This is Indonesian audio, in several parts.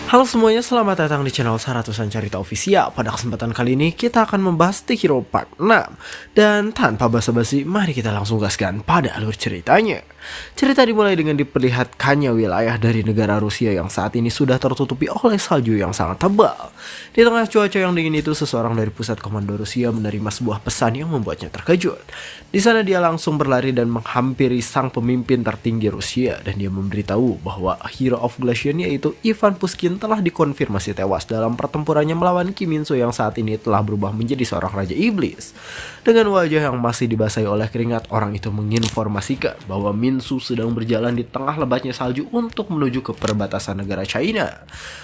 Halo semuanya, selamat datang di channel Saratusan Cerita Official. Pada kesempatan kali ini kita akan membahas The Hero Part 6. Dan tanpa basa-basi, mari kita langsung gaskan pada alur ceritanya. Cerita dimulai dengan diperlihatkannya wilayah dari negara Rusia yang saat ini sudah tertutupi oleh salju yang sangat tebal. Di tengah cuaca yang dingin itu, seseorang dari pusat komando Rusia menerima sebuah pesan yang membuatnya terkejut. Di sana dia langsung berlari dan menghampiri sang pemimpin tertinggi Rusia, dan dia memberitahu bahwa Hero of Glacier yaitu Ivan Pushkin telah dikonfirmasi tewas dalam pertempurannya melawan Kim In-soo yang saat ini telah berubah menjadi seorang raja iblis. Dengan wajah yang masih dibasahi oleh keringat, orang itu menginformasikan bahwa Min-soo sedang berjalan di tengah lebatnya salju untuk menuju ke perbatasan negara China.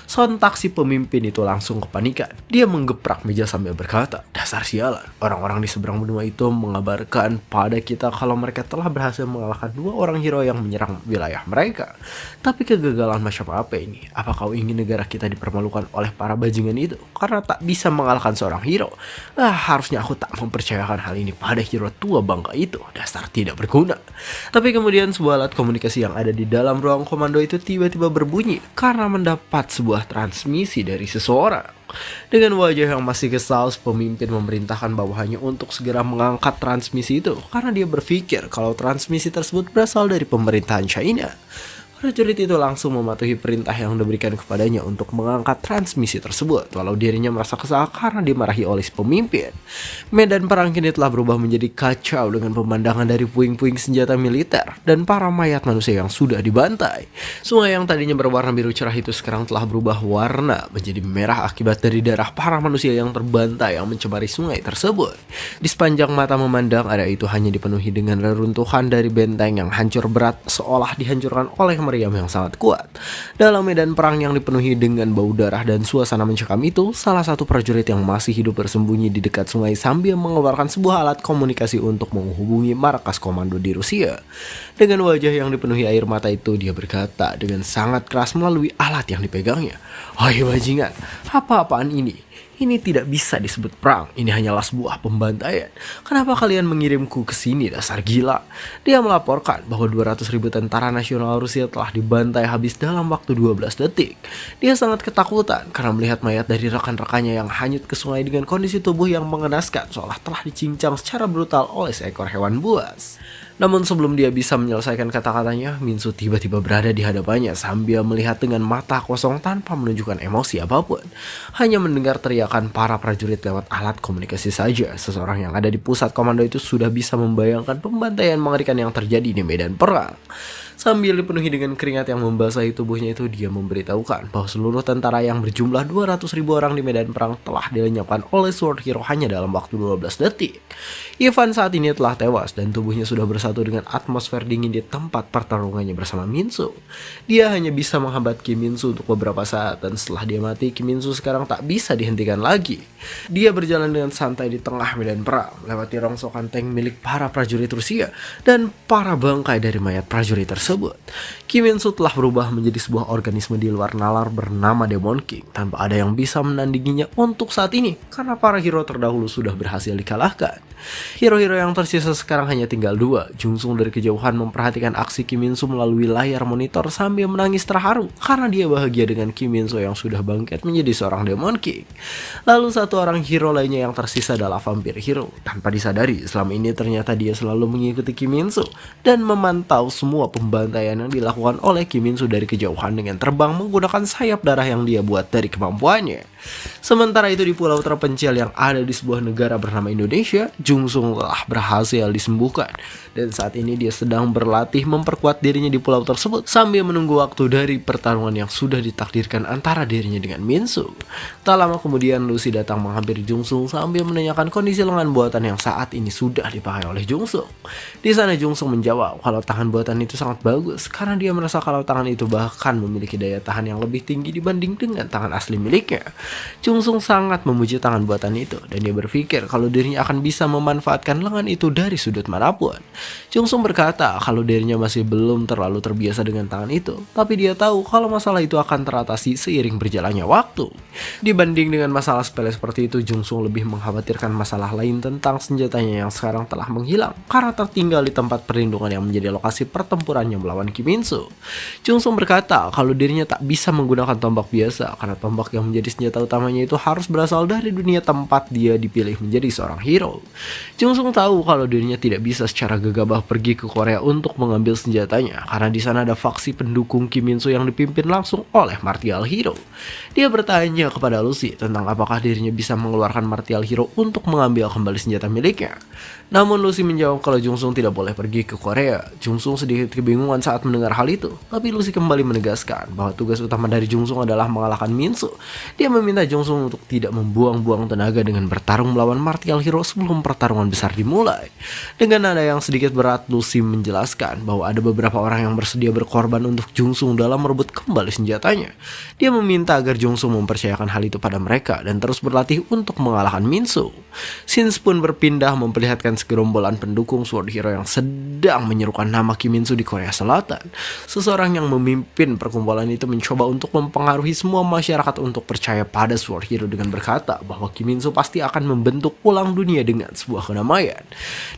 Sontak si pemimpin itu langsung kepanikan. Dia menggeprak meja sambil berkata, "Dasar sialan, orang-orang di seberang benua itu mengabarkan pada kita kalau mereka telah berhasil mengalahkan dua orang hero yang menyerang wilayah mereka. Tapi kegagalan macam apa ini? Apa kau ingin negara kita dipermalukan oleh para bajingan itu karena tak bisa mengalahkan seorang hero? Harusnya aku tak mempercayakan hal ini pada hero tua bangka itu. Dasar tidak berguna." Tapi kemudian sebuah alat komunikasi yang ada di dalam ruang komando itu tiba-tiba berbunyi karena mendapat sebuah transmisi dari seseorang. Dengan wajah yang masih kesal, pemimpin memerintahkan bawahannya untuk segera mengangkat transmisi itu karena dia berpikir kalau transmisi tersebut berasal dari pemerintahan China. Prajurit itu langsung mematuhi perintah yang diberikan kepadanya untuk mengangkat transmisi tersebut, walau dirinya merasa kesal karena dimarahi oleh si pemimpin. Medan perang kini telah berubah menjadi kacau dengan pemandangan dari puing-puing senjata militer dan para mayat manusia yang sudah dibantai. Sungai yang tadinya berwarna biru cerah itu sekarang telah berubah warna menjadi merah akibat dari darah para manusia yang terbantai yang mencemari sungai tersebut. Di sepanjang mata memandang, area itu hanya dipenuhi dengan reruntuhan dari benteng yang hancur berat seolah dihancurkan oleh meriam yang sangat kuat. Dalam medan perang yang dipenuhi dengan bau darah dan suasana mencekam itu, salah satu prajurit yang masih hidup bersembunyi di dekat sungai sambil mengeluarkan sebuah alat komunikasi untuk menghubungi markas komando di Rusia. Dengan wajah yang dipenuhi air mata itu, dia berkata dengan sangat keras melalui alat yang dipegangnya, "Hai bajingan, apa-apaan ini? Ini tidak bisa disebut perang, ini hanyalah sebuah pembantaian. Kenapa kalian mengirimku ke sini, dasar gila?" Dia melaporkan bahwa 200.000 tentara nasional Rusia telah dibantai habis dalam waktu 12 detik. Dia sangat ketakutan karena melihat mayat dari rekan-rekannya yang hanyut ke sungai dengan kondisi tubuh yang mengenaskan seolah telah dicincang secara brutal oleh seekor hewan buas. Namun sebelum dia bisa menyelesaikan kata-katanya, Min-soo tiba-tiba berada di hadapannya sambil melihat dengan mata kosong tanpa menunjukkan emosi apapun. Hanya mendengar teriakan para prajurit lewat alat komunikasi saja, seseorang yang ada di pusat komando itu sudah bisa membayangkan pembantaian mengerikan yang terjadi di medan perang. Sambil dipenuhi dengan keringat yang membasahi tubuhnya itu, dia memberitahukan bahwa seluruh tentara yang berjumlah 200.000 orang di medan perang telah dilenyapkan oleh Sword Hero hanya dalam waktu 12 detik. Ivan saat ini telah tewas dan tubuhnya sudah bersatu dengan atmosfer dingin di tempat pertarungannya bersama Min-soo. Dia hanya bisa menghambat Kim In-soo untuk beberapa saat, dan setelah dia mati, Kim In-soo sekarang tak bisa dihentikan lagi. Dia berjalan dengan santai di tengah medan perang, melewati rongsokan tank milik para prajurit Rusia dan para bangkai dari mayat prajurit tersebut. Kim In-soo telah berubah menjadi sebuah organisme di luar nalar bernama Demon King tanpa ada yang bisa menandinginya untuk saat ini karena para hero terdahulu sudah berhasil dikalahkan. Hero-hero yang tersisa sekarang hanya tinggal dua. Jung-sung dari kejauhan memperhatikan aksi Kim In-soo melalui layar monitor sambil menangis terharu karena dia bahagia dengan Kim In-soo yang sudah bangkit menjadi seorang Demon King. Lalu satu orang hero lainnya yang tersisa adalah Vampire Hero. Tanpa disadari, selama ini ternyata dia selalu mengikuti Kim In-soo dan memantau semua pembantaian yang dilakukan oleh Kim In-soo dari kejauhan dengan terbang menggunakan sayap darah yang dia buat dari kemampuannya. Sementara itu di pulau terpencil yang ada di sebuah negara bernama Indonesia, Jung-sung telah berhasil disembuhkan dan saat ini dia sedang berlatih memperkuat dirinya di pulau tersebut sambil menunggu waktu dari pertarungan yang sudah ditakdirkan antara dirinya dengan Min-soo. Tak lama kemudian Lucy datang menghampiri Jung-sung sambil menanyakan kondisi lengan buatan yang saat ini sudah dipakai oleh Jung-sung. Di sana Jung-sung menjawab kalau tangan buatan itu sangat bagus karena dia merasa kalau tangan itu bahkan memiliki daya tahan yang lebih tinggi dibanding dengan tangan asli miliknya. Jungsung sangat memuji tangan buatan itu dan dia berpikir kalau dirinya akan bisa memanfaatkan lengan itu dari sudut manapun. Jungsung berkata kalau dirinya masih belum terlalu terbiasa dengan tangan itu, tapi dia tahu kalau masalah itu akan teratasi seiring berjalannya waktu. Dibanding dengan masalah sepele seperti itu, Jungsung lebih mengkhawatirkan masalah lain tentang senjatanya yang sekarang telah menghilang karena tertinggal di tempat perlindungan yang menjadi lokasi pertempurannya melawan Kim In-soo. Jungsung berkata kalau dirinya tak bisa menggunakan tombak biasa karena tombak yang menjadi senjata utamanya itu harus berasal dari dunia tempat dia dipilih menjadi seorang hero. Jungsung tahu kalau dirinya tidak bisa secara gegabah pergi ke Korea untuk mengambil senjatanya karena di sana ada faksi pendukung Kim In-soo yang dipimpin langsung oleh martial hero. Dia bertanya kepada Lucy tentang apakah dirinya bisa mengeluarkan martial hero untuk mengambil kembali senjata miliknya. Namun Lucy menjawab kalau Jungsung tidak boleh pergi ke Korea. Jungsung sedikit kebingungan saat mendengar hal itu, tapi Lucy kembali menegaskan bahwa tugas utama dari Jungsung adalah mengalahkan Min-soo. Dia meminta Jungsung untuk tidak membuang-buang tenaga dengan bertarung melawan martial hero sebelum pertarungan besar dimulai. Dengan nada yang sedikit berat, Lucy menjelaskan bahwa ada beberapa orang yang bersedia berkorban untuk Jungsung dalam merebut kembali senjatanya. Dia meminta agar Jungsung mempercayakan hal itu pada mereka dan terus berlatih untuk mengalahkan Min-soo. Sins pun berpindah memperlihatkan segerombolan pendukung Sword Hero yang sedang menyerukan nama Kim In-soo di Korea Selatan. Seseorang yang memimpin perkumpulan itu mencoba untuk mempengaruhi semua masyarakat untuk percaya pada Sword Hero dengan berkata bahwa Kim In-soo pasti akan membentuk ulang dunia dengan sebuah kedamaian.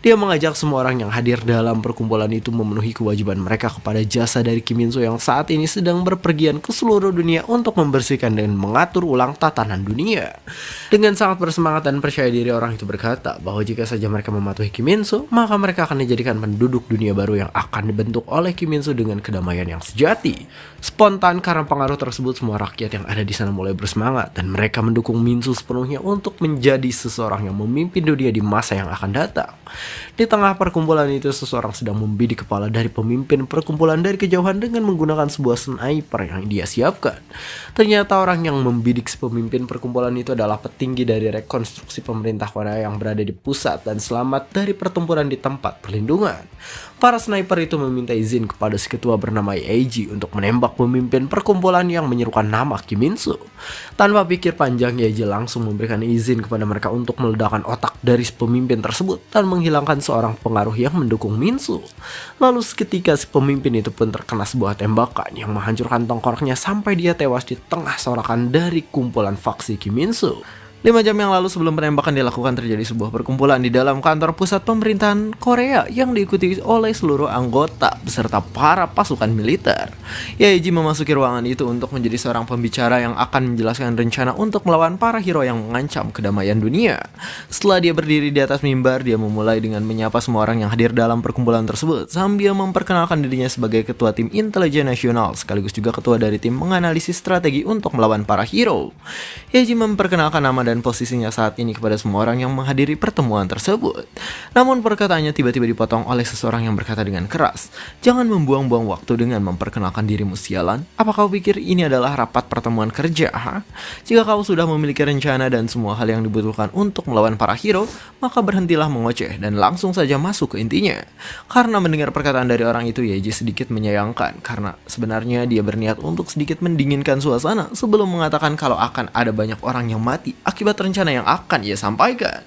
Dia mengajak semua orang yang hadir dalam perkumpulan itu memenuhi kewajiban mereka kepada jasa dari Kim In-soo yang saat ini sedang berpergian ke seluruh dunia untuk membersihkan dan mengatur ulang tatanan dunia. Dengan sangat bersemangat dan percaya diri, orang itu berkata bahwa jika saja mereka mematuhi Kim In-soo, maka mereka akan dijadikan penduduk dunia baru yang akan dibentuk oleh Kim In-soo dengan kedamaian yang sejati. Spontan karena pengaruh tersebut, semua rakyat yang ada di sana mulai bersemangat dan mereka mendukung Min-soo sepenuhnya untuk menjadi seseorang yang memimpin dunia di masa yang akan datang. Di tengah perkumpulan itu, seseorang sedang membidik kepala dari pemimpin perkumpulan dari kejauhan dengan menggunakan sebuah sniper yang dia siapkan. Ternyata orang yang membidik si pemimpin perkumpulan itu adalah petinggi dari rekonstruksi pemerintah Korea yang berada di pusat dan selamat dari pertempuran di tempat perlindungan. Para sniper itu meminta izin kepada si ketua bernama Yeji untuk menembak pemimpin perkumpulan yang menyerukan nama Kim In-soo. Tanpa pikir panjang, Yeji langsung memberikan izin kepada mereka untuk meledakkan otak dari si pemimpin tersebut dan menghilangkan seorang pengaruh yang mendukung Min-soo. Lalu seketika si pemimpin itu pun terkena sebuah tembakan yang menghancurkan tengkoraknya sampai dia tewas di tengah sorakan dari kumpulan faksi Kim In-soo. 5 jam yang lalu sebelum penembakan dilakukan, terjadi sebuah perkumpulan di dalam kantor pusat pemerintahan Korea yang diikuti oleh seluruh anggota beserta para pasukan militer. Yeji memasuki ruangan itu untuk menjadi seorang pembicara yang akan menjelaskan rencana untuk melawan para hero yang mengancam kedamaian dunia. Setelah dia berdiri di atas mimbar, dia memulai dengan menyapa semua orang yang hadir dalam perkumpulan tersebut sambil memperkenalkan dirinya sebagai ketua tim intelijen nasional sekaligus juga ketua dari tim menganalisis strategi untuk melawan para hero. Yeji memperkenalkan nama dan posisinya saat ini kepada semua orang yang menghadiri pertemuan tersebut. Namun perkataannya tiba-tiba dipotong oleh seseorang yang berkata dengan keras, "Jangan membuang-buang waktu dengan memperkenalkan dirimu, sialan. Apa kau pikir ini adalah rapat pertemuan kerja? Ha? Jika kau sudah memiliki rencana dan semua hal yang dibutuhkan untuk melawan para hero, maka berhentilah mengoceh dan langsung saja masuk ke intinya." Karena mendengar perkataan dari orang itu, Yeji sedikit menyayangkan karena sebenarnya dia berniat untuk sedikit mendinginkan suasana sebelum mengatakan kalau akan ada banyak orang yang mati akibat rencana yang akan ia sampaikan.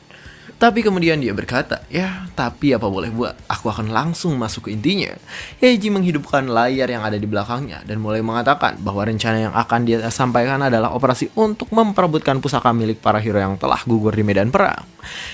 Tapi kemudian dia berkata, "Ya, tapi apa boleh buat, aku akan langsung masuk ke intinya." Yeji menghidupkan layar yang ada di belakangnya dan mulai mengatakan bahwa rencana yang akan dia sampaikan adalah operasi untuk memperebutkan pusaka milik para hero yang telah gugur di medan perang.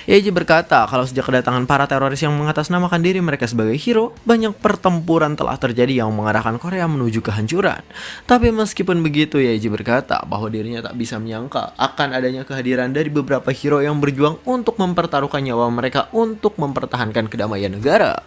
Yeji berkata kalau sejak kedatangan para teroris yang mengatasnamakan diri mereka sebagai hero, banyak pertempuran telah terjadi yang mengarahkan Korea menuju kehancuran. Tapi meskipun begitu, Yeji berkata bahwa dirinya tak bisa menyangka akan adanya kehadiran dari beberapa hero yang berjuang untuk mempertaruhkan nyawa mereka untuk mempertahankan kedamaian negara.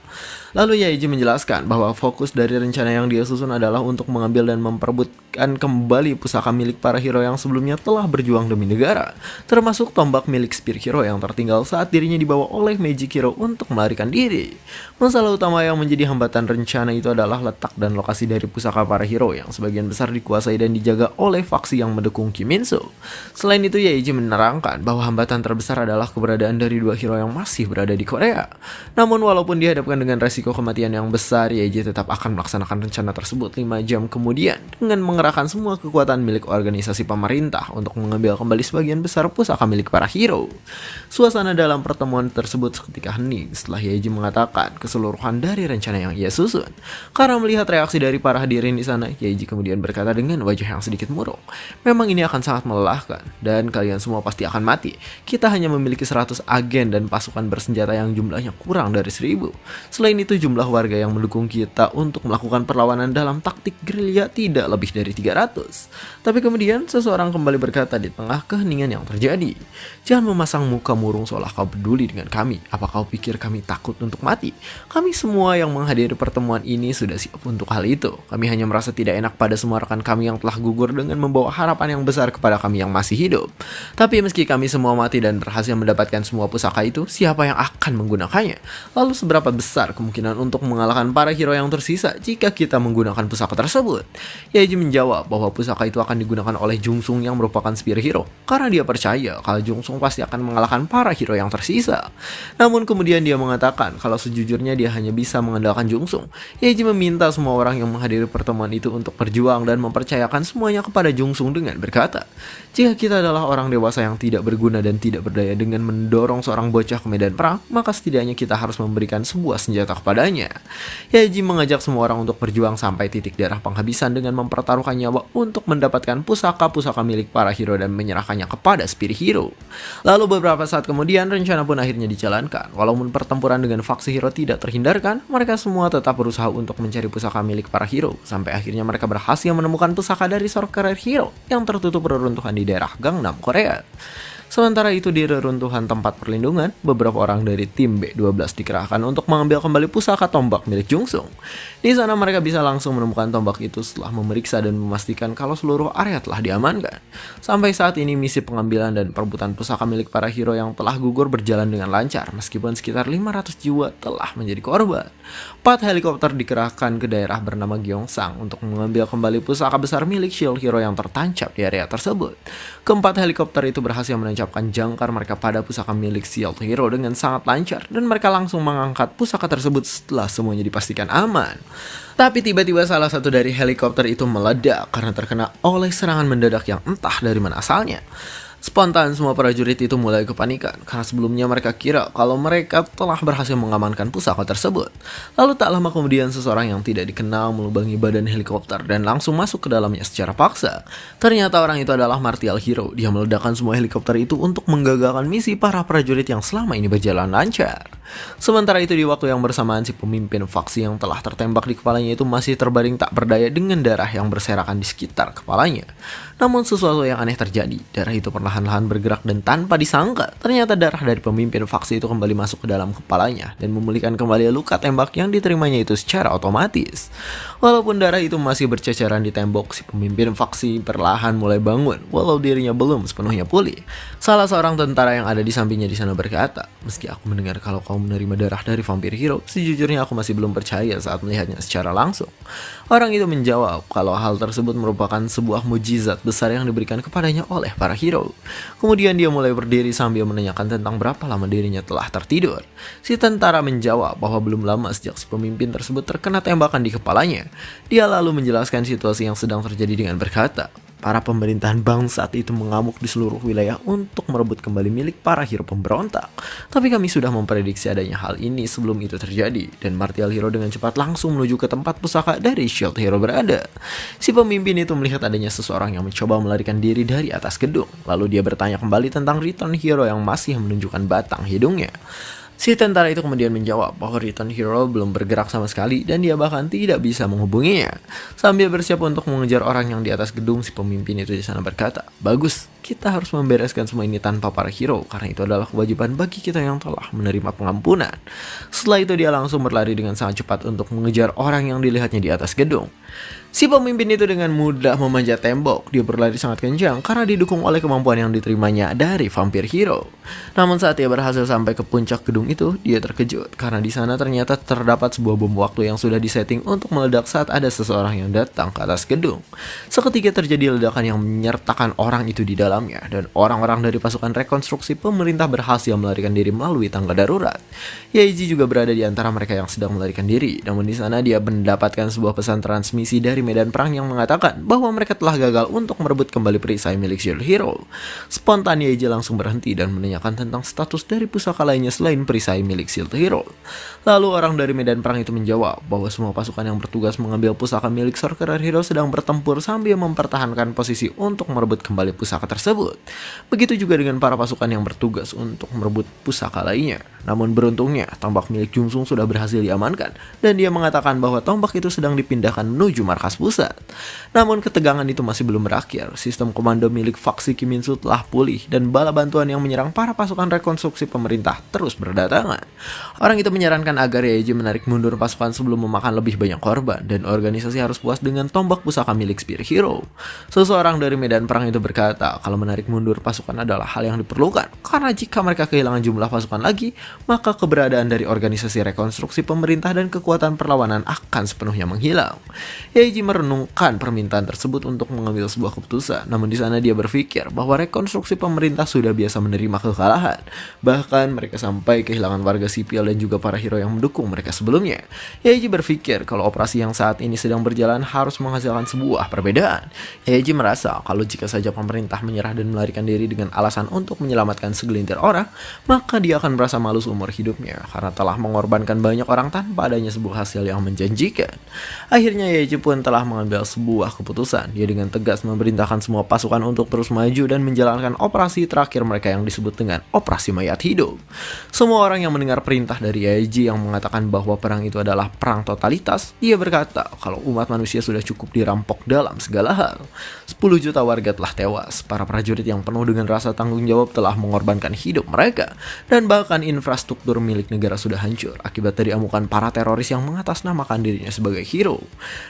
Lalu Yeji menjelaskan bahwa fokus dari rencana yang dia susun adalah untuk mengambil dan memperebutkan kembali pusaka milik para hero yang sebelumnya telah berjuang demi negara, termasuk tombak milik Spear Hero yang tertinggal saat dirinya dibawa oleh Magic Hero untuk melarikan diri. Masalah utama yang menjadi hambatan rencana itu adalah letak dan lokasi dari pusaka para hero yang sebagian besar dikuasai dan dijaga oleh faksi yang mendukung Kim In-soo. Selain itu, Yeji menerangkan bahwa hambatan terbesar adalah keberadaan dari dari dua hero yang masih berada di Korea. Namun walaupun dihadapkan dengan resiko kematian yang besar, Yeji tetap akan melaksanakan rencana tersebut 5 jam kemudian dengan mengerahkan semua kekuatan milik organisasi pemerintah untuk mengambil kembali sebagian besar pusaka milik para hero. Suasana dalam pertemuan tersebut seketika hening setelah Yeji mengatakan keseluruhan dari rencana yang ia susun. Karena melihat reaksi dari para hadirin di sana, Yeji kemudian berkata dengan wajah yang sedikit murung, "Memang ini akan sangat melelahkan dan kalian semua pasti akan mati. Kita hanya memiliki 100 agen dan pasukan bersenjata yang jumlahnya kurang dari 1000. Selain itu jumlah warga yang mendukung kita untuk melakukan perlawanan dalam taktik gerilya tidak lebih dari 300. Tapi kemudian seseorang kembali berkata di tengah keheningan yang terjadi, "Jangan memasang muka murung seolah kau peduli dengan kami. Apa kau pikir kami takut untuk mati? Kami semua yang menghadiri pertemuan ini sudah siap untuk hal itu. Kami hanya merasa tidak enak pada semua rekan kami yang telah gugur dengan membawa harapan yang besar kepada kami yang masih hidup. Tapi meski kami semua mati dan berhasil mendapatkan semua pusaka itu, siapa yang akan menggunakannya? Lalu seberapa besar kemungkinan untuk mengalahkan para hero yang tersisa jika kita menggunakan pusaka tersebut?" Yaji menjawab bahwa pusaka itu akan digunakan oleh Jungsung yang merupakan spear hero, karena dia percaya kalau Jungsung pasti akan mengalahkan para hero yang tersisa. Namun kemudian dia mengatakan kalau sejujurnya dia hanya bisa mengandalkan Jungsung. Yaji meminta semua orang yang menghadiri pertemuan itu untuk berjuang dan mempercayakan semuanya kepada Jungsung dengan berkata, "Jika kita adalah orang dewasa yang tidak berguna dan tidak berdaya dengan mendorong seorang bocah ke medan perang, maka setidaknya kita harus memberikan sebuah senjata kepadanya." Yaji mengajak semua orang untuk berjuang sampai titik darah penghabisan dengan mempertaruhkan nyawa untuk mendapatkan pusaka-pusaka milik para hero dan menyerahkannya kepada Spear Hero. Lalu beberapa saat kemudian rencana pun akhirnya dijalankan. Walaupun pertempuran dengan faksi hero tidak terhindarkan, mereka semua tetap berusaha untuk mencari pusaka milik para hero. Sampai akhirnya mereka berhasil menemukan pusaka dari Sorcerer Hero yang tertutup reruntuhan di daerah Gangnam, Korea. Sementara itu di reruntuhan tempat perlindungan, beberapa orang dari tim B12 dikerahkan untuk mengambil kembali pusaka tombak milik Jungsung. Di sana mereka bisa langsung menemukan tombak itu setelah memeriksa dan memastikan kalau seluruh area telah diamankan. Sampai saat ini misi pengambilan dan perebutan pusaka milik para hero yang telah gugur berjalan dengan lancar meskipun sekitar 500 jiwa telah menjadi korban. 4 helikopter dikerahkan ke daerah bernama Gyeongsang untuk mengambil kembali pusaka besar milik Shield Hero yang tertancap di area tersebut. Keempat helikopter itu berhasil menancapkan jangkar mereka pada pusaka milik Shield Hero dengan sangat lancar dan mereka langsung mengangkat pusaka tersebut setelah semuanya dipastikan aman. Tapi tiba-tiba salah satu dari helikopter itu meledak karena terkena oleh serangan mendadak yang entah dari mana asalnya. Spontan semua prajurit itu mulai kepanikan karena sebelumnya mereka kira kalau mereka telah berhasil mengamankan pusaka tersebut. Lalu tak lama kemudian seseorang yang tidak dikenal melubangi badan helikopter dan langsung masuk ke dalamnya secara paksa. Ternyata orang itu adalah Martial Hero. Dia meledakkan semua helikopter itu untuk menggagalkan misi para prajurit yang selama ini berjalan lancar. Sementara itu di waktu yang bersamaan si pemimpin faksi yang telah tertembak di kepalanya itu masih terbaring tak berdaya dengan darah yang berserakan di sekitar kepalanya. Namun sesuatu yang aneh terjadi. Darah itu perlahan-lahan bergerak dan tanpa disangka ternyata darah dari pemimpin faksi itu kembali masuk ke dalam kepalanya dan memulihkan kembali luka tembak yang diterimanya itu secara otomatis. Walaupun darah itu masih berceceran di tembok, si pemimpin faksi perlahan mulai bangun walau dirinya belum sepenuhnya pulih. Salah seorang tentara yang ada di sampingnya di sana berkata, "Meski aku mendengar kalau kau menerima darah dari vampir hero, sejujurnya aku masih belum percaya saat melihatnya secara langsung." Orang itu menjawab kalau hal tersebut merupakan sebuah mujizat besar yang diberikan kepadanya oleh para hero. Kemudian dia mulai berdiri sambil menanyakan tentang berapa lama dirinya telah tertidur. Si tentara menjawab bahwa belum lama sejak si pemimpin tersebut terkena tembakan di kepalanya. Dia lalu menjelaskan situasi yang sedang terjadi dengan berkata, "Para pemerintahan bangsat itu mengamuk di seluruh wilayah untuk merebut kembali milik para hero pemberontak. Tapi kami sudah memprediksi adanya hal ini sebelum itu terjadi." Dan Martial Hero dengan cepat langsung menuju ke tempat pusaka dari Shield Hero berada. Si pemimpin itu melihat adanya seseorang yang mencoba melarikan diri dari atas gedung. Lalu dia bertanya kembali tentang Return Hero yang masih menunjukkan batang hidungnya. Si tentara itu kemudian menjawab bahwa Return Hero belum bergerak sama sekali dan dia bahkan tidak bisa menghubunginya. Sambil bersiap untuk mengejar orang yang di atas gedung, si pemimpin itu di sana berkata, "Bagus, kita harus membereskan semua ini tanpa para hero karena itu adalah kewajiban bagi kita yang telah menerima pengampunan." Setelah itu dia langsung berlari dengan sangat cepat untuk mengejar orang yang dilihatnya di atas gedung. Si pemimpin itu dengan mudah memanjat tembok. Dia berlari sangat kencang karena didukung oleh kemampuan yang diterimanya dari vampir hero. Namun saat dia berhasil sampai ke puncak gedung itu, dia terkejut karena di sana ternyata terdapat sebuah bom waktu yang sudah disetting untuk meledak saat ada seseorang yang datang ke atas gedung. Seketika terjadi ledakan yang menyertakan orang itu di dalam. dalamnya, dan orang-orang dari pasukan rekonstruksi pemerintah berhasil melarikan diri melalui tangga darurat. Yaiji juga berada di antara mereka yang sedang melarikan diri, namun di sana dia mendapatkan sebuah pesan transmisi dari medan perang yang mengatakan bahwa mereka telah gagal untuk merebut kembali perisai milik Shield Hero. Spontan Yaiji langsung berhenti dan menanyakan tentang status dari pusaka lainnya selain perisai milik Shield Hero. Lalu orang dari medan perang itu menjawab bahwa semua pasukan yang bertugas mengambil pusaka milik Sorcerer Hero sedang bertempur sambil mempertahankan posisi untuk merebut kembali pusaka tersebut. Begitu juga dengan para pasukan yang bertugas untuk merebut pusaka lainnya. Namun beruntungnya, tombak milik Jungsung sudah berhasil diamankan, dan dia mengatakan bahwa tombak itu sedang dipindahkan menuju markas pusat. Namun ketegangan itu masih belum berakhir. Sistem komando milik faksi Kiminsu telah pulih, dan bala bantuan yang menyerang para pasukan rekonstruksi pemerintah terus berdatangan. Orang itu menyarankan agar Yaiji menarik mundur pasukan sebelum memakan lebih banyak korban, dan organisasi harus puas dengan tombak pusaka milik Spear Hero. Seseorang dari medan perang itu berkata kalau menarik mundur pasukan adalah hal yang diperlukan, karena jika mereka kehilangan jumlah pasukan lagi, maka keberadaan dari organisasi rekonstruksi pemerintah dan kekuatan perlawanan akan sepenuhnya menghilang. Yaiji merenungkan permintaan tersebut untuk mengambil sebuah keputusan, namun di sana dia berpikir bahwa rekonstruksi pemerintah sudah biasa menerima kekalahan. Bahkan mereka sampai kehilangan warga sipil dan juga para hero yang mendukung mereka sebelumnya. Yaiji berpikir kalau operasi yang saat ini sedang berjalan harus menghasilkan sebuah perbedaan. Yaiji merasa kalau jika saja pemerintah menyerah dan melarikan diri dengan alasan untuk menyelamatkan segelintir orang, maka dia akan merasa malu seumur hidupnya karena telah mengorbankan banyak orang tanpa adanya sebuah hasil yang menjanjikan. Akhirnya Yaiji pun telah mengambil sebuah keputusan. Dia dengan tegas memerintahkan semua pasukan untuk terus maju dan menjalankan operasi terakhir mereka yang disebut dengan Operasi Mayat Hidup. Semua orang yang mendengar perintah dari Yaiji yang mengatakan bahwa perang itu adalah perang totalitas, dia berkata kalau umat manusia sudah cukup dirampok dalam segala hal. 10 juta warga telah tewas, para prajurit yang penuh dengan rasa tanggung jawab telah mengorbankan hidup mereka, dan bahkan infrastruktur milik negara sudah hancur akibat dari amukan para teroris yang mengatasnamakan dirinya sebagai hero.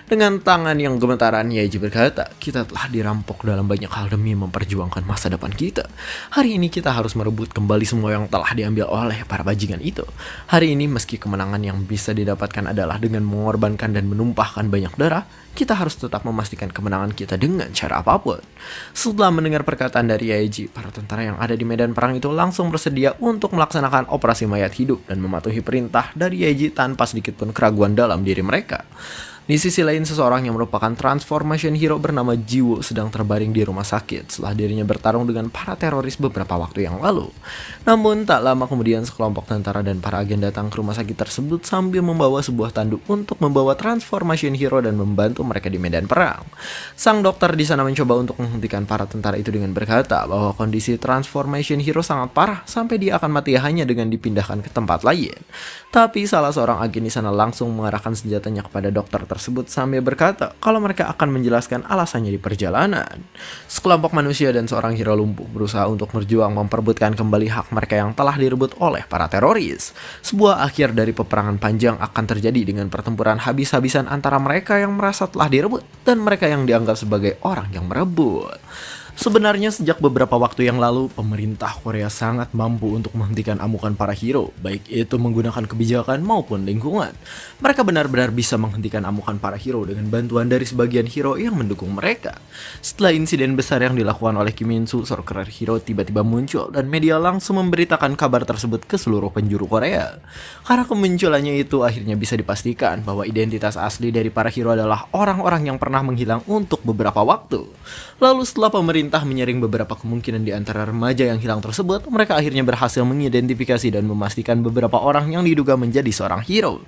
Dengan tangan yang gemetaran, Yaiji berkata, kita telah dirampok dalam banyak hal demi memperjuangkan masa depan kita. Hari ini kita harus merebut kembali semua yang telah diambil oleh para bajingan itu. Hari ini meski kemenangan yang bisa didapatkan adalah dengan mengorbankan dan menumpahkan banyak darah, kita harus tetap memastikan kemenangan kita dengan cara apapun. Setelah mendengar perkataan dari Yaiji, para tentara yang ada di medan perang itu langsung bersedia untuk melaksanakan operasi mayat hidup dan mematuhi perintah dari Yaiji tanpa sedikit pun keraguan dalam diri mereka. Di sisi lain, seseorang yang merupakan transformation hero bernama Jiwo sedang terbaring di rumah sakit setelah dirinya bertarung dengan para teroris beberapa waktu yang lalu. Namun tak lama kemudian sekelompok tentara dan para agen datang ke rumah sakit tersebut sambil membawa sebuah tanduk untuk membawa transformation hero dan membantu mereka di medan perang. Sang dokter di sana mencoba untuk menghentikan para tentara itu dengan berkata bahwa kondisi transformation hero sangat parah sampai dia akan mati hanya dengan dipindahkan ke tempat lain. Tapi salah seorang agen di sana langsung mengarahkan senjatanya kepada dokter tersebut sambil berkata kalau mereka akan menjelaskan alasannya di perjalanan. Sekelompok manusia dan seorang hero lumpuh berusaha untuk berjuang memperebutkan kembali hak mereka yang telah direbut oleh para teroris. Sebuah akhir dari peperangan panjang akan terjadi dengan pertempuran habis-habisan antara mereka yang merasa telah direbut dan mereka yang dianggap sebagai orang yang merebut. Sebenarnya sejak beberapa waktu yang lalu, pemerintah Korea sangat mampu untuk menghentikan amukan para hero, baik itu menggunakan kebijakan maupun lingkungan. Mereka benar-benar bisa menghentikan amukan para hero dengan bantuan dari sebagian hero yang mendukung mereka. Setelah insiden besar yang dilakukan oleh Kim In-soo, Sorcerer Hero tiba-tiba muncul dan media langsung memberitakan kabar tersebut ke seluruh penjuru Korea. Karena kemunculannya itu akhirnya bisa dipastikan bahwa identitas asli dari para hero adalah orang-orang yang pernah menghilang untuk beberapa waktu. Lalu setelah pemerintah menyaring beberapa kemungkinan di antara remaja yang hilang tersebut, mereka akhirnya berhasil mengidentifikasi dan memastikan beberapa orang yang diduga menjadi seorang hero.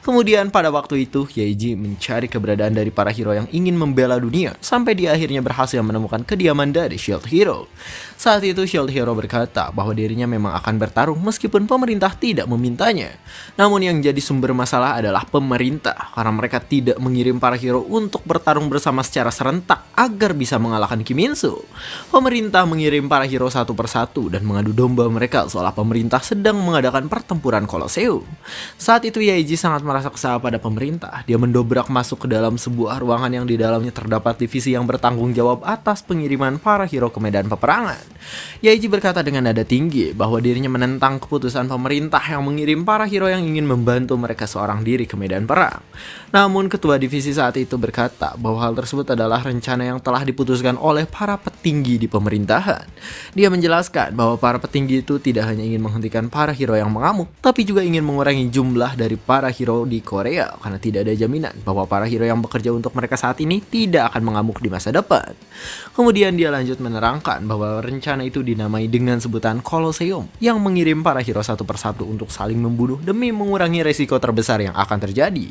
Kemudian pada waktu itu, Yaiji mencari keberadaan dari para hero yang ingin membela dunia, sampai dia akhirnya berhasil menemukan kediaman dari Shield Hero. Saat itu Shield Hero berkata bahwa dirinya memang akan bertarung meskipun pemerintah tidak memintanya. Namun yang jadi sumber masalah adalah pemerintah, karena mereka tidak mengirim para hero untuk bertarung bersama secara serentak agar bisa mengalahkan Kim In-soo. Pemerintah mengirim para hero satu persatu dan mengadu domba mereka seolah pemerintah sedang mengadakan pertempuran Koloseum. Saat itu Yaiji sangat merasa kesal pada pemerintah. Dia mendobrak masuk ke dalam sebuah ruangan yang di dalamnya terdapat divisi yang bertanggung jawab atas pengiriman para hero ke medan peperangan. Yaiji berkata dengan nada tinggi bahwa dirinya menentang keputusan pemerintah yang mengirim para hero yang ingin membantu mereka seorang diri ke medan perang. Namun ketua divisi saat itu berkata bahwa hal tersebut adalah rencana yang telah diputuskan oleh para petinggi petinggi di pemerintahan. Dia menjelaskan bahwa para petinggi itu tidak hanya ingin menghentikan para hero yang mengamuk, tapi juga ingin mengurangi jumlah dari para hero di Korea karena tidak ada jaminan bahwa para hero yang bekerja untuk mereka saat ini tidak akan mengamuk di masa depan. Kemudian dia lanjut menerangkan bahwa rencana itu dinamai dengan sebutan Colosseum yang mengirim para hero satu persatu untuk saling membunuh demi mengurangi resiko terbesar yang akan terjadi.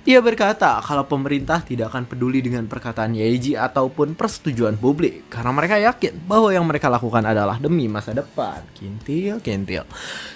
Dia berkata kalau pemerintah tidak akan peduli dengan perkataan Yeji ataupun persetujuan publik karena mereka yakin bahwa yang mereka lakukan adalah demi masa depan. Kintil.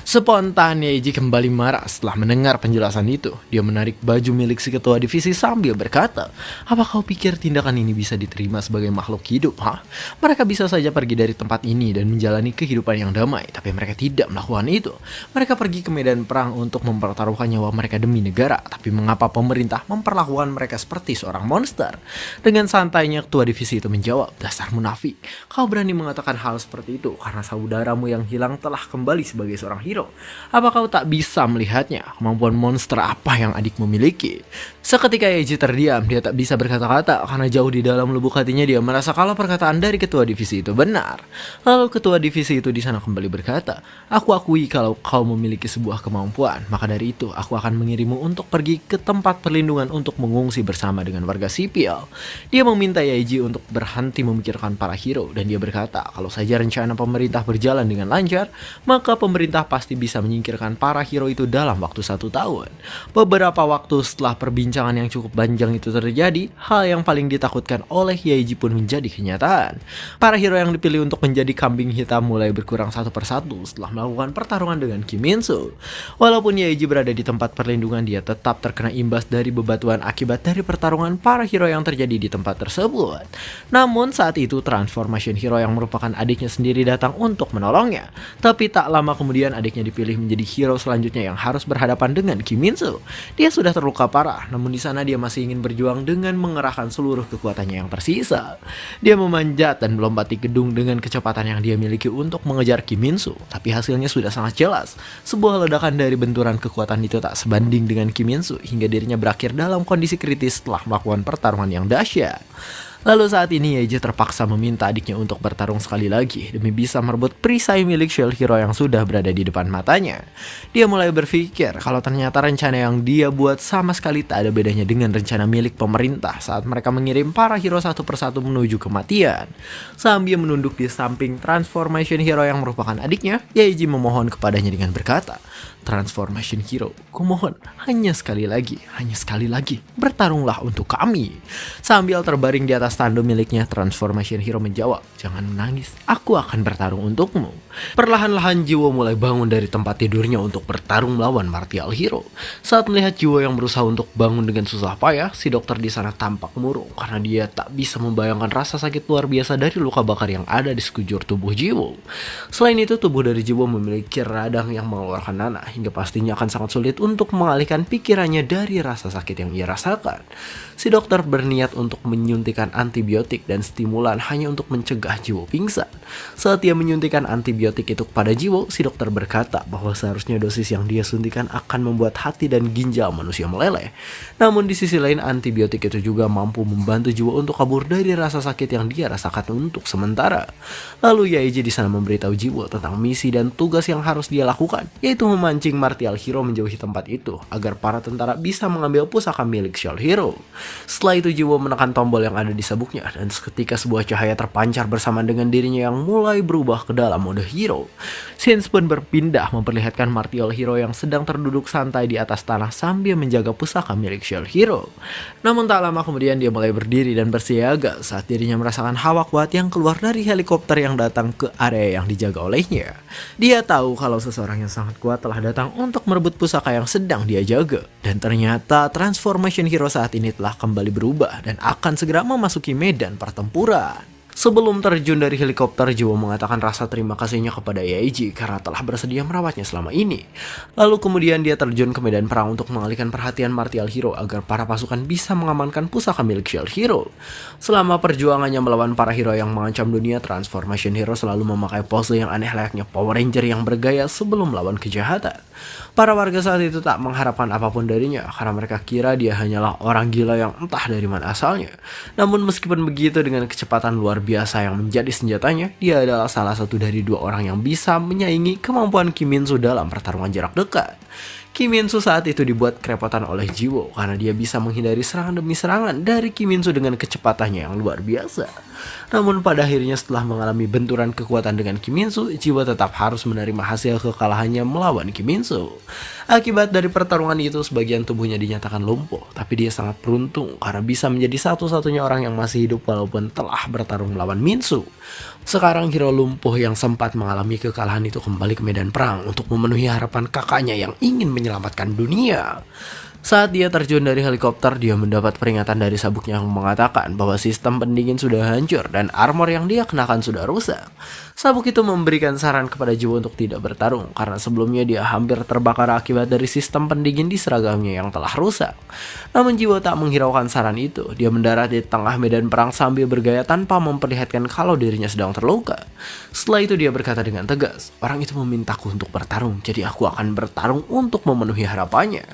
Spontan Yeji kembali marah setelah mendengar penjelasan itu. Dia menarik baju milik si ketua divisi sambil berkata, "Apa kau pikir tindakan ini bisa diterima sebagai makhluk hidup, ha? Mereka bisa saja pergi dari tempat ini dan menjalani kehidupan yang damai, tapi mereka tidak melakukan itu. Mereka pergi ke medan perang untuk mempertaruhkan nyawa mereka demi negara, tapi mengapa pemerintah memperlakukan mereka seperti seorang monster?" Dengan santainya ketua divisi itu menjawab, "Dasar munafik, kau berani mengatakan hal seperti itu karena saudaramu yang hilang telah kembali sebagai seorang hero. Apa kau tak bisa melihatnya kemampuan monster apa yang adikmu miliki?" Seketika Yeji terdiam, dia tak bisa berkata-kata karena jauh di dalam lubuk hatinya dia merasa kalau perkataan dari ketua divisi itu benar. Lalu ketua divisi itu di sana kembali berkata, "Aku akui kalau kau memiliki sebuah kemampuan, maka dari itu aku akan mengirimmu untuk pergi ke tempat perlindungan untuk mengungsi bersama dengan warga sipil." Dia meminta Yeji untuk berhenti memikirkan para hero dan dia berkata kalau saja rencana pemerintah berjalan dengan lancar, maka pemerintah pasti bisa menyingkirkan para hero itu dalam waktu 1 tahun. Beberapa waktu setelah perbincangan yang cukup panjang itu terjadi, hal yang paling ditakutkan oleh Yeji pun menjadi kenyataan. Para hero yang dipilih untuk menjadi kambing hitam mulai berkurang satu persatu setelah melakukan pertarungan dengan Kim Min-soo. Walaupun Yeji berada di tempat perlindungan, dia tetap terkena imbas dari bebatuan akibat dari pertarungan para hero yang terjadi di tempat tersebut. Namun saat itu Transformation Hero yang merupakan adiknya sendiri datang untuk menolongnya. Tapi tak lama kemudian adiknya dipilih menjadi hero selanjutnya yang harus berhadapan dengan Kim Min-soo. Dia sudah terluka parah, namun di sana dia masih ingin berjuang dengan mengerahkan seluruh kekuatannya yang tersisa. Dia memanjat dan melompati gedung dengan kecepatan yang dia miliki untuk mengejar Kim Min-soo, tapi hasilnya sudah sangat jelas. Sebuah ledakan dari benturan kekuatan itu tak sebanding dengan Kim Min-soo hingga dirinya berakhir dalam kondisi kritis setelah melakukan pertarungan yang dahsyat. Lalu saat ini Yeji terpaksa meminta adiknya untuk bertarung sekali lagi demi bisa merebut perisai milik Shield Hero yang sudah berada di depan matanya. Dia mulai berpikir kalau ternyata rencana yang dia buat sama sekali tak ada bedanya dengan rencana milik pemerintah saat mereka mengirim para hero satu persatu menuju kematian. Sambil menunduk di samping Transformation Hero yang merupakan adiknya, Yeji memohon kepadanya dengan berkata, "Transformation Hero, kumohon hanya sekali lagi, bertarunglah untuk kami." Sambil terbaring di atas tanduk miliknya, Transformation Hero menjawab, "Jangan menangis, aku akan bertarung untukmu." Perlahan-lahan Jiwo mulai bangun dari tempat tidurnya untuk bertarung melawan Martial Hero. Saat melihat Jiwo yang berusaha untuk bangun dengan susah payah, si dokter di sana tampak murung karena dia tak bisa membayangkan rasa sakit luar biasa dari luka bakar yang ada di sekujur tubuh Jiwo. Selain itu, tubuh dari Jiwo memiliki radang yang mengeluarkan nanah hingga pastinya akan sangat sulit untuk mengalihkan pikirannya dari rasa sakit yang ia rasakan. Si dokter berniat untuk menyuntikkan antibiotik dan stimulan hanya untuk mencegah Jiwo pingsan. Saat dia menyuntikkan antibiotik itu kepada Jiwo, si dokter berkata bahwa seharusnya dosis yang dia suntikan akan membuat hati dan ginjal manusia meleleh. Namun di sisi lain, antibiotik itu juga mampu membantu Jiwo untuk kabur dari rasa sakit yang dia rasakan untuk sementara. Lalu Yaiji di sana memberitahu Jiwo tentang misi dan tugas yang harus dia lakukan, yaitu memancing Martial Hero menjauhi tempat itu agar para tentara bisa mengambil pusaka milik Shield Hero. Setelah itu Jiwo menekan tombol yang ada di sabuknya dan seketika sebuah cahaya terpancar bersamaan dengan dirinya yang mulai berubah ke dalam mode hero. Scenes pun berpindah memperlihatkan Martial Hero yang sedang terduduk santai di atas tanah sambil menjaga pusaka milik Shield Hero. Namun tak lama kemudian dia mulai berdiri dan bersiaga saat dirinya merasakan hawa kuat yang keluar dari helikopter yang datang ke area yang dijaga olehnya. Dia tahu kalau seseorang yang sangat kuat telah datang untuk merebut pusaka yang sedang dia jaga. Dan ternyata Transformation Hero saat ini telah kembali berubah dan akan segera memasuki medan pertempuran. Sebelum terjun dari helikopter, Jiwo mengatakan rasa terima kasihnya kepada Yaiji karena telah bersedia merawatnya selama ini. Lalu kemudian dia terjun ke medan perang untuk mengalihkan perhatian Martial Hero agar para pasukan bisa mengamankan pusaka milik Shield Hero. Selama perjuangannya melawan para hero yang mengancam dunia, Transformation Hero selalu memakai pose yang aneh layaknya Power Ranger yang bergaya sebelum melawan kejahatan. Para warga saat itu tak mengharapkan apapun darinya karena mereka kira dia hanyalah orang gila yang entah dari mana asalnya. Namun meskipun begitu, dengan kecepatan luar biasa yang menjadi senjatanya, dia adalah salah satu dari dua orang yang bisa menyaingi kemampuan Kim Min-soo dalam pertarungan jarak dekat. Kim Min-soo saat itu dibuat kerepotan oleh Jiwo karena dia bisa menghindari serangan demi serangan dari Kim Min-soo dengan kecepatannya yang luar biasa. Namun pada akhirnya setelah mengalami benturan kekuatan dengan Kim Min-soo, Jiwo tetap harus menerima hasil kekalahannya melawan Kim Min-soo. Akibat dari pertarungan itu, sebagian tubuhnya dinyatakan lumpuh, tapi dia sangat beruntung karena bisa menjadi satu-satunya orang yang masih hidup walaupun telah bertarung melawan Min-soo. Sekarang hero lumpuh yang sempat mengalami kekalahan itu kembali ke medan perang untuk memenuhi harapan kakaknya yang ingin menyelamatkan dunia. Saat dia terjun dari helikopter, dia mendapat peringatan dari sabuknya yang mengatakan bahwa sistem pendingin sudah hancur dan armor yang dia kenakan sudah rusak. Sabuk itu memberikan saran kepada Jiwo untuk tidak bertarung karena sebelumnya dia hampir terbakar akibat dari sistem pendingin di seragamnya yang telah rusak. Namun Jiwo tak menghiraukan saran itu. Dia mendarat di tengah medan perang sambil bergaya tanpa memperlihatkan kalau dirinya sedang terluka. Setelah itu dia berkata dengan tegas, "Orang itu memintaku untuk bertarung, jadi aku akan bertarung untuk memenuhi harapannya."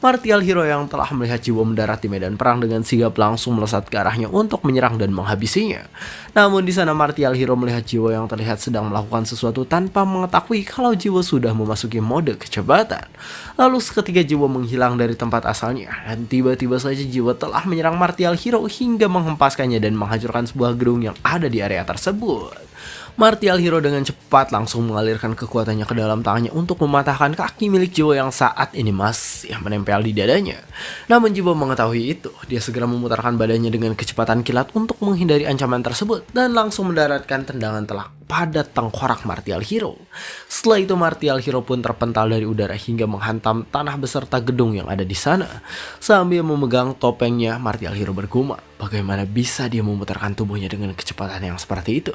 Martial hero yang telah melihat Jiwo mendarat di medan perang dengan sigap langsung melesat ke arahnya untuk menyerang dan menghabisinya. Namun di sana Martial hero melihat Jiwo yang terlihat sedang melakukan sesuatu tanpa mengetahui kalau Jiwo sudah memasuki mode kecepatan. Lalu seketika Jiwo menghilang dari tempat asalnya dan tiba-tiba saja Jiwo telah menyerang Martial hero hingga menghempaskannya dan menghancurkan sebuah gedung yang ada di area tersebut. Martial hero dengan cepat langsung mengalirkan kekuatannya ke dalam tangannya untuk mematahkan kaki milik Jiwo yang saat ini masih menempel di dadanya. Namun Jiwo mengetahui itu, dia segera memutarkan badannya dengan kecepatan kilat untuk menghindari ancaman tersebut dan langsung mendaratkan tendangan telak pada tengkorak Martial hero. Setelah itu Martial hero pun terpental dari udara hingga menghantam tanah beserta gedung yang ada di sana. Sambil memegang topengnya, Martial hero bergumam, bagaimana bisa dia memutarkan tubuhnya dengan kecepatan yang seperti itu?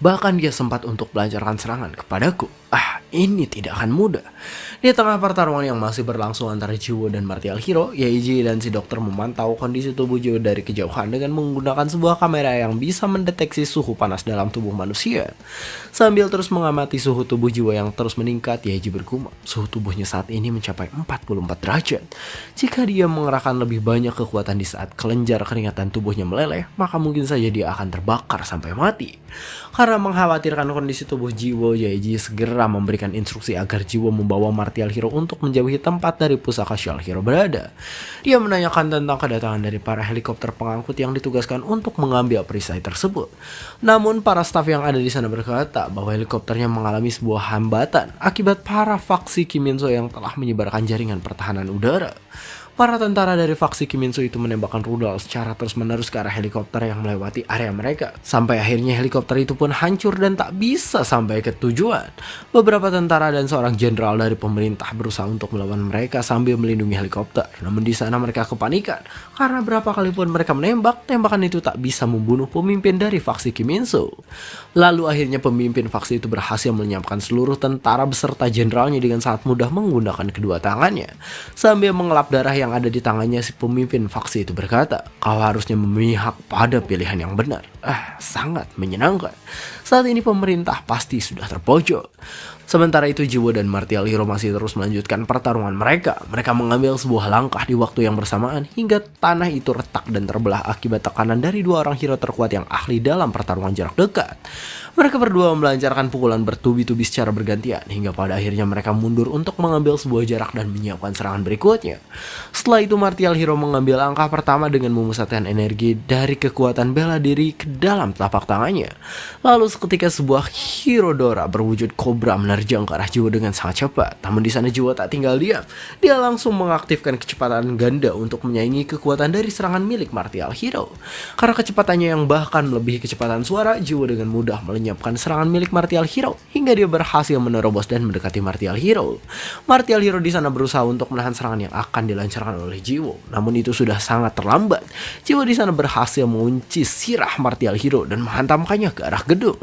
Bahkan dia sempat untuk melancarkan serangan kepadaku. Ini tidak akan mudah. Di tengah pertarungan yang masih berlangsung antara Jiwo dan Martial hero, Yeji dan si dokter memantau kondisi tubuh Jiwo dari kejauhan dengan menggunakan sebuah kamera yang bisa mendeteksi suhu panas dalam tubuh manusia. Sambil terus mengamati suhu tubuh Jiwo yang terus meningkat, Yeji bergumam, suhu tubuhnya saat ini mencapai 44 derajat. Jika dia mengerahkan lebih banyak kekuatan di saat kelenjar keringatan tubuhnya meleleh, maka mungkin saja dia akan terbakar sampai mati. Karena mengkhawatirkan kondisi tubuh Jiwo, Yeji segera memberikan instruksi agar Jiwo membawa Martial hero untuk menjauhi tempat dari pusaka Shield hero berada. Dia menanyakan tentang kedatangan dari para helikopter pengangkut yang ditugaskan untuk mengambil perisai tersebut. Namun para staf yang ada di sana berkata bahwa helikopternya mengalami sebuah hambatan akibat para faksi Kim Min-soo yang telah menyebarkan jaringan pertahanan udara. Para tentara dari faksi Kim Min-soo itu menembakkan rudal secara terus-menerus ke arah helikopter yang melewati area mereka. Sampai akhirnya helikopter itu pun hancur dan tak bisa sampai ke tujuan. Beberapa tentara dan seorang jenderal dari pemerintah berusaha untuk melawan mereka sambil melindungi helikopter. Namun di sana mereka kepanikan karena berapa kali pun mereka menembak, tembakan itu tak bisa membunuh pemimpin dari faksi Kim Min-soo. Lalu akhirnya pemimpin faksi itu berhasil melenyapkan seluruh tentara beserta jenderalnya dengan sangat mudah menggunakan kedua tangannya. Sambil mengelap darah yang ada di tangannya, si pemimpin faksi itu berkata, "Kau harusnya memihak pada pilihan yang benar." Sangat menyenangkan. Saat ini pemerintah pasti sudah terpojok. Sementara itu Jiwo dan Martial hero masih terus melanjutkan pertarungan mereka. Mereka mengambil sebuah langkah di waktu yang bersamaan hingga tanah itu retak dan terbelah akibat tekanan dari dua orang hero terkuat yang ahli dalam pertarungan jarak dekat. Mereka berdua melancarkan pukulan bertubi-tubi secara bergantian hingga pada akhirnya mereka mundur untuk mengambil sebuah jarak dan menyiapkan serangan berikutnya. Setelah itu Martial hero mengambil langkah pertama dengan memusatkan energi dari kekuatan bela diri ke dalam telapak tangannya. Lalu seketika sebuah hero Dora berwujud kobra menerjang ke arah Jiwo dengan sangat cepat. Namun di sana Jiwo tak tinggal diam. Dia langsung mengaktifkan kecepatan ganda untuk menyaingi kekuatan dari serangan milik Martial hero. Karena kecepatannya yang bahkan melebihi kecepatan suara, Jiwo dengan mudah menyiapkan serangan milik Martial hero hingga dia berhasil menerobos dan mendekati Martial hero. Martial hero di sana berusaha untuk menahan serangan yang akan dilancarkan oleh Jiwo. Namun itu sudah sangat terlambat. Jiwo di sana berhasil mengunci sirah Martial hero dan menghantamkannya ke arah gedung.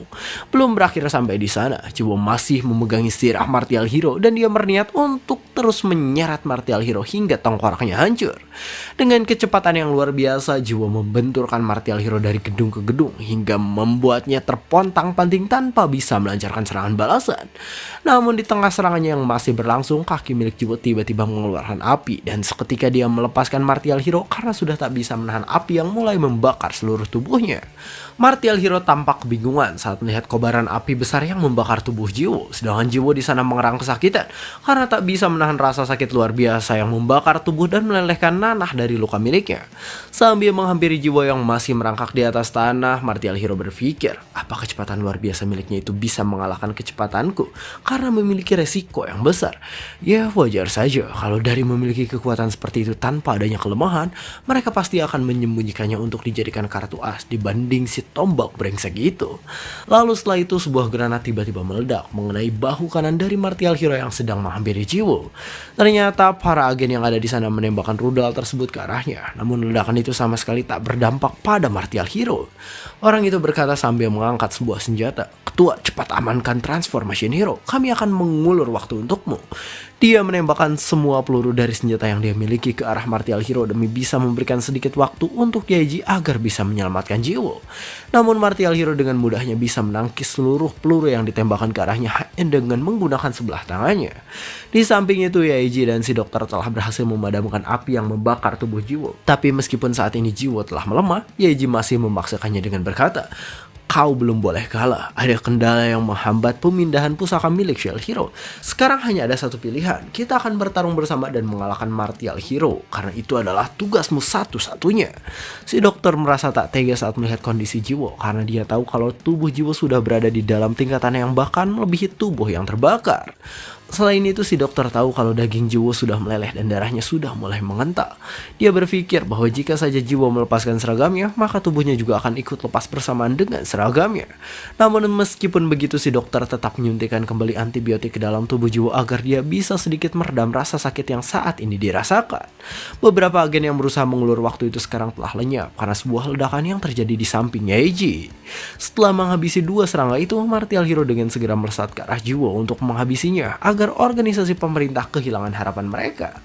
Belum berakhir sampai di sana, Jiwo masih memegangi sirah Martial hero dan dia berniat untuk terus menyeret Martial hero hingga tengkoraknya hancur. Dengan kecepatan yang luar biasa, Jiwo membenturkan Martial hero dari gedung ke gedung hingga membuatnya terpontang panting tanpa bisa melancarkan serangan balasan. Namun di tengah serangannya yang masih berlangsung, kaki milik Jiwo tiba-tiba mengeluarkan api dan seketika dia melepaskan Martial Hero karena sudah tak bisa menahan api yang mulai membakar seluruh tubuhnya. Martial Hero tampak kebingungan saat melihat kobaran api besar yang membakar tubuh Jiwo, sedangkan Jiwo di sana mengerang kesakitan karena tak bisa menahan rasa sakit luar biasa yang membakar tubuh dan melelehkan nanah dari luka miliknya. Sambil menghampiri Jiwo yang masih merangkak di atas tanah, Martial Hero berpikir, apa kecepatan luar biasa miliknya itu bisa mengalahkan kecepatanku karena memiliki resiko yang besar. Ya wajar saja kalau dari memiliki kekuatan seperti itu tanpa adanya kelemahan, mereka pasti akan menyembunyikannya untuk dijadikan kartu as dibanding si tombak brengsek itu. Lalu setelah itu sebuah granat tiba-tiba meledak mengenai bahu kanan dari Martial Hero yang sedang menghampiri Jiwo. Ternyata para agen yang ada di sana menembakkan rudal tersebut ke arahnya, namun ledakan itu sama sekali tak berdampak pada Martial Hero. Orang itu berkata sambil mengangkat sebuah senjata, "Ketua, cepat amankan Transformation Hero, kami akan mengulur waktu untukmu." Dia menembakkan semua peluru dari senjata yang dia miliki ke arah Martial Hero demi bisa memberikan sedikit waktu untuk Yaeji agar bisa menyelamatkan Jiwo. Namun Martial Hero dengan mudahnya bisa menangkis seluruh peluru yang ditembakkan ke arahnya hanya dengan menggunakan sebelah tangannya. Di samping itu Yaeji dan si dokter telah berhasil memadamkan api yang membakar tubuh Jiwo. Tapi meskipun saat ini Jiwo telah melemah, Yaeji masih memaksakannya dengan berkata, "Kau belum boleh kalah. Ada kendala yang menghambat pemindahan pusaka milik Shield Hero. Sekarang hanya ada satu pilihan. Kita akan bertarung bersama dan mengalahkan Martial Hero. Karena itu adalah tugasmu satu-satunya." Si dokter merasa tak tega saat melihat kondisi Jiwo. Karena dia tahu kalau tubuh Jiwo sudah berada di dalam tingkatan yang bahkan melebihi tubuh yang terbakar. Selain itu si dokter tahu kalau daging Jiwo sudah meleleh dan darahnya sudah mulai mengental. Dia berpikir bahwa jika saja Jiwo melepaskan seragamnya, maka tubuhnya juga akan ikut lepas bersamaan dengan seragamnya. Namun meskipun begitu si dokter tetap menyuntikkan kembali antibiotik ke dalam tubuh Jiwo agar dia bisa sedikit meredam rasa sakit yang saat ini dirasakan. Beberapa agen yang berusaha mengulur waktu itu sekarang telah lenyap karena sebuah ledakan yang terjadi di samping Yaeji. Setelah menghabisi dua serangga itu, Martial Hero dengan segera melesat ke arah Jiwo untuk menghabisinya agar organisasi pemerintah kehilangan harapan mereka.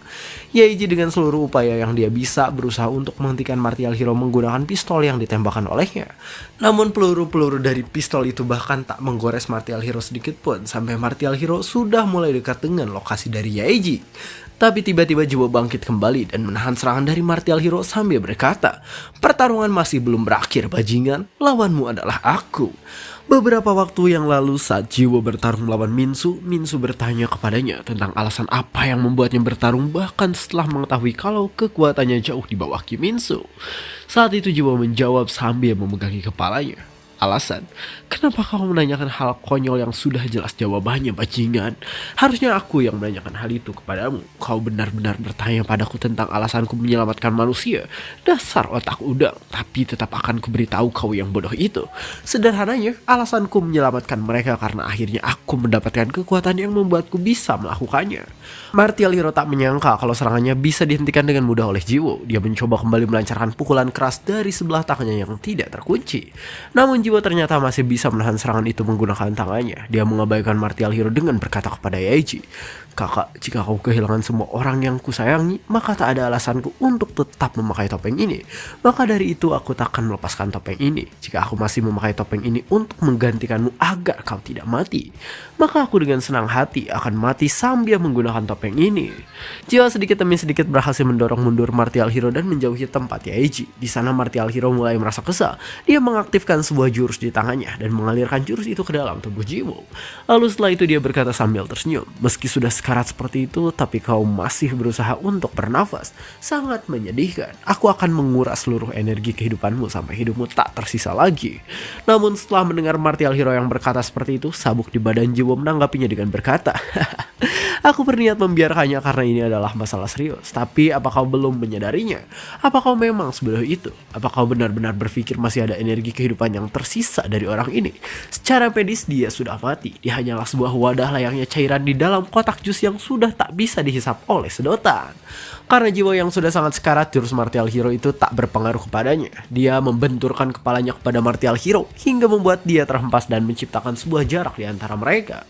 Yaeji dengan seluruh upaya yang dia bisa berusaha untuk menghentikan Martial Hero menggunakan pistol yang ditembakkan olehnya. Namun peluru-peluru dari pistol itu bahkan tak menggores Martial Hero sedikit pun sampai Martial Hero sudah mulai dekat dengan lokasi dari Yaeji. Tapi tiba-tiba Jiwo bangkit kembali dan menahan serangan dari Martial Hero sambil berkata, "Pertarungan masih belum berakhir bajingan, lawanmu adalah aku." Beberapa waktu yang lalu saat Jiwo bertarung melawan Minsu bertanya kepadanya tentang alasan apa yang membuatnya bertarung bahkan setelah mengetahui kalau kekuatannya jauh di bawah Kiminsu. Saat itu Jiwo menjawab sambil memegangi kepalanya, "Alasan? Kenapa kau menanyakan hal konyol yang sudah jelas jawabannya bajingan? Harusnya aku yang menanyakan hal itu kepadamu. Kau benar-benar bertanya padaku tentang alasanku menyelamatkan manusia. Dasar otak udang, tapi tetap akan kuberitahu kau yang bodoh itu. Sederhananya, alasanku menyelamatkan mereka karena akhirnya aku mendapatkan kekuatan yang membuatku bisa melakukannya." Martial Hero tak menyangka kalau serangannya bisa dihentikan dengan mudah oleh Jiwo. Dia mencoba kembali melancarkan pukulan keras dari sebelah tangannya yang tidak terkunci. Namun Jiwo ternyata masih bisa menahan serangan itu menggunakan tangannya. Dia mengabaikan Martial Hero dengan berkata kepada Yaeji, "Kakak, jika kau kehilangan semua orang yang kusayangi, maka tak ada alasanku untuk tetap memakai topeng ini. Maka dari itu aku tak akan melepaskan topeng ini. Jika aku masih memakai topeng ini untuk menggantikanmu agar kau tidak mati, maka aku dengan senang hati akan mati sambil menggunakan topeng ini." Jiwa sedikit demi sedikit berhasil mendorong mundur Martial Hero dan menjauhi tempat Yaeji. Di sana Martial Hero mulai merasa kesal. Dia mengaktifkan sebuah jurus di tangannya dan mengalirkan jurus itu ke dalam tubuh Jiwo. Lalu setelah itu dia berkata sambil tersenyum, "Meski sudah sekarat seperti itu, tapi kau masih berusaha untuk bernafas. Sangat menyedihkan. Aku akan menguras seluruh energi kehidupanmu sampai hidupmu tak tersisa lagi." Namun setelah mendengar Martial Hero yang berkata seperti itu, sabuk di badan Jiwo menanggapinya dengan berkata, "Aku berniat membiarkannya karena ini adalah masalah serius. Tapi apa kau belum menyadarinya? Apa kau memang sebodoh itu? Apa kau benar-benar berpikir masih ada energi kehidupan yang tersisa dari orang ini? Secara medis dia sudah mati. Dia hanyalah sebuah wadah layaknya cairan di dalam kotak jus yang sudah tak bisa dihisap oleh sedotan." Karena jiwa yang sudah sangat sekarat, jurus Martial Hero itu tak berpengaruh kepadanya. Dia membenturkan kepalanya kepada Martial Hero hingga membuat dia terhempas dan menciptakan sebuah jarak di antara mereka.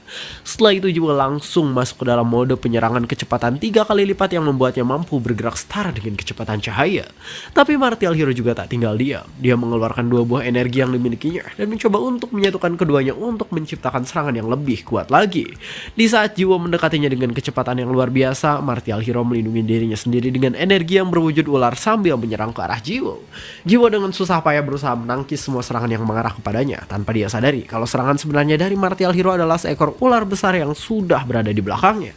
Setelah itu jiwa langsung masuk ke dalam mode penyerangan kecepatan 3 kali lipat yang membuatnya mampu bergerak setara dengan kecepatan cahaya. Tapi Martial Hero juga tak tinggal diam. Dia mengeluarkan 2 buah energi yang dimilikinya dan mencoba untuk menyatukan keduanya untuk menciptakan serangan yang lebih kuat lagi. Di saat jiwa mendekatinya dengan kecepatan yang luar biasa, Martial Hero melindungi dirinya sendiri dengan energi yang berwujud ular sambil menyerang ke arah Jiwo. Jiwo dengan susah payah berusaha menangkis semua serangan yang mengarah kepadanya tanpa dia sadari kalau serangan sebenarnya dari Martial Hero adalah seekor ular besar yang sudah berada di belakangnya.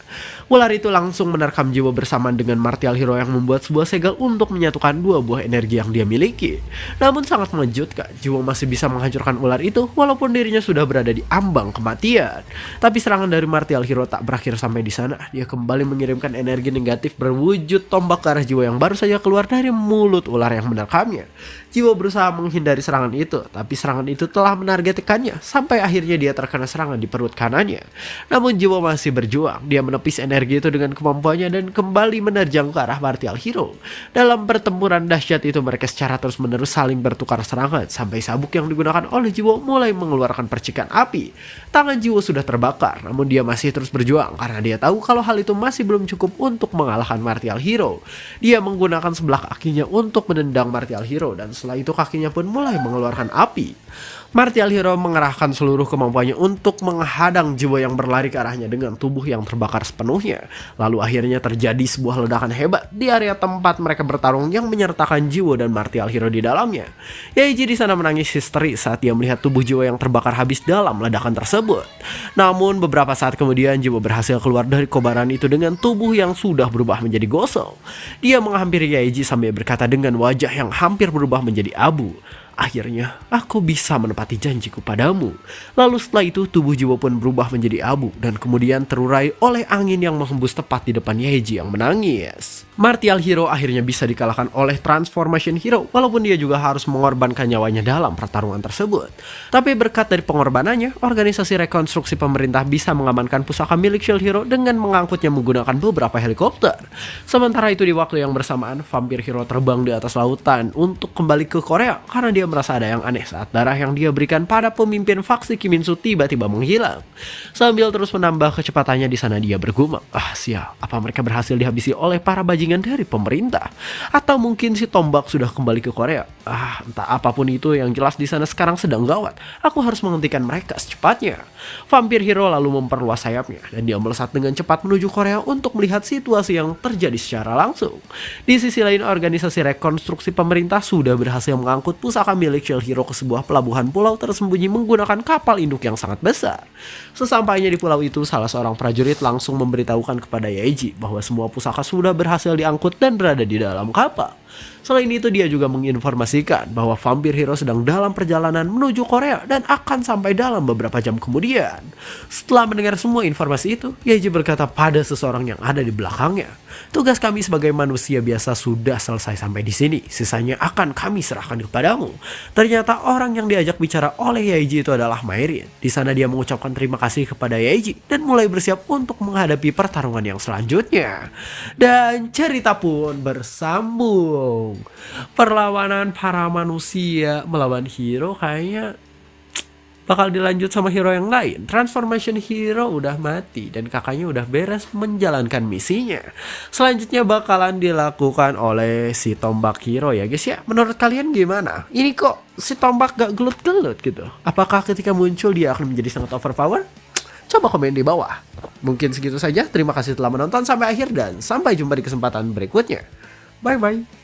Ular itu langsung menerkam Jiwo bersamaan dengan Martial Hero yang membuat sebuah segel untuk menyatukan 2 buah energi yang dia miliki. Namun sangat mengejutkan, Jiwo masih bisa menghancurkan ular itu walaupun dirinya sudah berada di ambang kematian. Tapi serangan dari Martial Hero tak berakhir sampai di sana. Dia kembali mengirimkan energi negatif berwujud tombak ke arah Jiwo yang baru saja keluar dari mulut ular yang menerkamnya. Jiwo berusaha menghindari serangan itu, tapi serangan itu telah menargetkannya sampai akhirnya dia terkena serangan di perut kanannya. Namun Jiwo masih berjuang. Dia menepis energi itu dengan kemampuannya dan kembali menerjang ke arah Martial Hero. Dalam pertempuran dahsyat itu mereka secara terus-menerus saling bertukar serangan sampai sabuk yang digunakan oleh Jiwo mulai mengeluarkan percikan api. Tangan Jiwo sudah terbakar, namun dia masih terus berjuang karena dia tahu kalau hal itu masih belum cukup untuk mengalahkan Martial Hero. Dia menggunakan sebelah kakinya untuk menendang Martial Hero dan setelah itu kakinya pun mulai mengeluarkan api. Martial Hero mengerahkan seluruh kemampuannya untuk menghadang Jiwo yang berlari ke arahnya dengan tubuh yang terbakar sepenuhnya. Lalu akhirnya terjadi sebuah ledakan hebat di area tempat mereka bertarung yang menyertakan Jiwo dan Martial Hero di dalamnya. Yaiji di sana menangis histeris saat dia melihat tubuh Jiwo yang terbakar habis dalam ledakan tersebut. Namun beberapa saat kemudian Jiwo berhasil keluar dari kobaran itu dengan tubuh yang sudah berubah menjadi gosong. Dia menghampiri Yaiji sambil berkata dengan wajah yang hampir berubah menjadi abu. Akhirnya, aku bisa menepati janjiku padamu. Lalu setelah itu, tubuh Jiwo pun berubah menjadi abu dan kemudian terurai oleh angin yang menghembus tepat di depan Yaiji yang menangis. Martial Hero akhirnya bisa dikalahkan oleh Transformation Hero, walaupun dia juga harus mengorbankan nyawanya dalam pertarungan tersebut. Tapi berkat dari pengorbanannya, organisasi rekonstruksi pemerintah bisa mengamankan pusaka milik Shield Hero dengan mengangkutnya menggunakan beberapa helikopter. Sementara itu di waktu yang bersamaan, Vampir Hero terbang di atas lautan untuk kembali ke Korea karena dia merasa ada yang aneh saat darah yang dia berikan pada pemimpin faksi Kiminsu tiba-tiba menghilang. Sambil terus menambah kecepatannya di sana dia bergumam, sial, apa mereka berhasil dihabisi oleh para bajingan dari pemerintah? Atau mungkin si tombak sudah kembali ke Korea? Entah apapun itu, yang jelas di sana sekarang sedang gawat. Aku harus menghentikan mereka secepatnya. Vampir Hero lalu memperluas sayapnya dan dia melesat dengan cepat menuju Korea untuk melihat situasi yang terjadi secara langsung. Di sisi lain, organisasi rekonstruksi pemerintah sudah berhasil mengangkut pusaka milik Shield Hero ke sebuah pelabuhan pulau tersembunyi menggunakan kapal induk yang sangat besar. Sesampainya di pulau itu, salah seorang prajurit langsung memberitahukan kepada Yaiji bahwa semua pusaka sudah berhasil diangkut dan berada di dalam kapal. Selain itu, dia juga menginformasikan bahwa Vampir Hero sedang dalam perjalanan menuju Korea dan akan sampai dalam beberapa jam kemudian. Setelah mendengar semua informasi itu, Yaiji berkata pada seseorang yang ada di belakangnya, "Tugas kami sebagai manusia biasa sudah selesai sampai di sini. Sisanya akan kami serahkan kepadamu." Ternyata orang yang diajak bicara oleh Yaiji itu adalah Mairin. Di sana dia mengucapkan terima kasih kepada Yaiji dan mulai bersiap untuk menghadapi pertarungan yang selanjutnya. Dan cerita pun bersambung. Perlawanan para manusia melawan hero kayaknya bakal dilanjut sama hero yang lain. Transformation Hero udah mati dan kakaknya udah beres menjalankan misinya. Selanjutnya bakalan dilakukan oleh si tombak hero ya guys ya. Menurut kalian gimana? Ini kok si tombak gak gelut-gelut gitu? Apakah ketika muncul dia akan menjadi sangat overpower? Coba komen di bawah. Mungkin segitu saja. Terima kasih telah menonton sampai akhir dan sampai jumpa di kesempatan berikutnya. Bye bye.